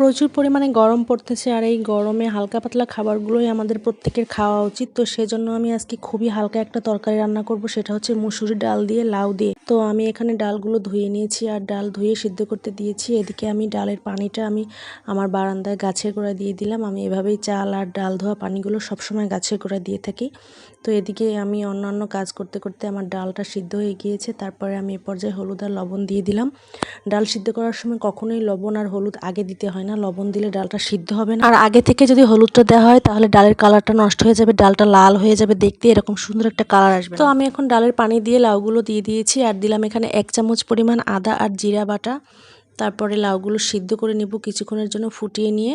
প্রচুর পরিমাণে গরম পড়তেছে আর এই গরমে হালকা পাতলা খাবারগুলোই আমাদের প্রত্যেকের খাওয়া উচিত। তো সেজন্য আমি আজকে খুবই হালকা একটা তরকারি রান্না করব, সেটা হচ্ছে মুসুরি ডাল দিয়ে লাউ দিয়ে। তো আমি এখানে ডালগুলো ধুয়ে নিয়েছি আর ডাল ধুয়ে সিদ্ধ করতে দিয়েছি। এদিকে আমি ডালের পানিটা আমি আমার বারান্দায় গাছের গোড়ায় দিয়ে দিলাম। আমি এভাবেই চাল আর ডাল ধোয়া পানিগুলো সবসময় গাছের গোড়ায় দিয়ে থাকি। তো এদিকে আমি অন্যান্য কাজ করতে করতে আমার ডালটা সিদ্ধ হয়ে গিয়েছে। তারপরে আমি এ পর্যায়ে হলুদ আর লবণ দিয়ে দিলাম। ডাল সিদ্ধ করার সময় কখনোই লবণ আর হলুদ আগে দিতে হয় না, লবণ দিলে ডালটা সিদ্ধ হবে না। আর আগে থেকে যদি হলুদটা দেওয়া হয় তাহলে ডালের কালারটা নষ্ট হয়ে যাবে, ডালটা লাল হয়ে যাবে, দেখতে এরকম সুন্দর একটা কালার আসবে। তো আমি এখন ডালের পানি দিয়ে লাউগুলো দিয়ে দিয়েছি আর দিলাম এখানে 1 চামচ পরিমাণ আদা আর জিরা বাটা। তারপরে লাউগুলো সিদ্ধ করে নিব কিছুক্ষণের জন্য ফুটিয়ে নিয়ে।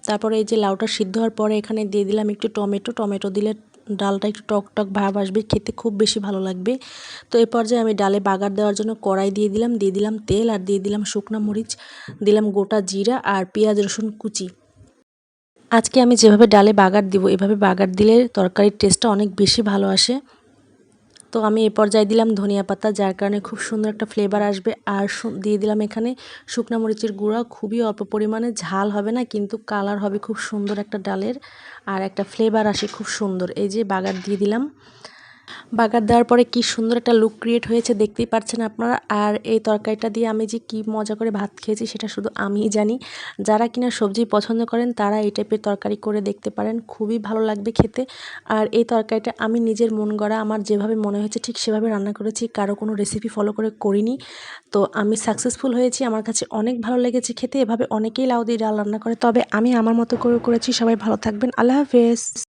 তারপরে এই যে লাউটা সিদ্ধ হওয়ার পরে এখানে দিয়ে দিলাম একটু টমেটো দিলে ডালটা একটু টক টক ভাব আসবে, খেতে খুব বেশি ভালো লাগবে। তো এই পর্যায়ে আমি ডালে বাগার দেওয়ার জন্য কড়াই দিয়ে দিলাম তেল আর দিয়ে দিলাম শুকনো মরিচ, দিলাম গোটা জিরা আর পেঁয়াজ রসুন কুচি। আজকে আমি যেভাবে ডালে বাগার দিব এভাবে বাগার দিলে তরকারির টেস্টটা অনেক বেশি ভালো আসে। তো আমি এই পর্যায়ে দিলাম ধনিয়া পাতা, যার কারণে খুব সুন্দর একটা ফ্লেভার আসবে। আর দিয়ে দিলাম এখানে শুকনো মরিচের গুঁড়া, খুবই অল্প পরিমাণে, ঝাল হবে না কিন্তু কালার হবে খুব সুন্দর একটা ডালের, আর একটা ফ্লেভার আসে খুব সুন্দর। এই যে বাগার দিয়ে দিলাম, বাগার দেওয়ার পরে কি সুন্দর একটা লুক ক্রিয়েট হয়েছে দেখতেই পাচ্ছেন আপনারা। আর এই তরকারিটা দিয়ে আমি যে কি মজা করে ভাত খেয়েছি সেটা শুধু আমিই জানি। যারা কিনা সবজি পছন্দ করেন তারা এই টাইপের তরকারি করে দেখতে পারেন, খুবই ভালো লাগবে খেতে। আর এই তরকারিটা আমি নিজের মন গড়া, আমার যেভাবে মনে হয়েছে ঠিক সেভাবে রান্না করেছি, কারো কোনো রেসিপি ফলো করে করিনি। তো আমি সাকসেসফুল হয়েছি, আমার কাছে অনেক ভালো লেগেছে খেতে। এভাবে অনেকেই লাউ দিয়ে ডাল রান্না করে, তবে আমি আমার মতো করে করেছি। সবাই ভালো থাকবেন, আল্লাহ হাফেজ।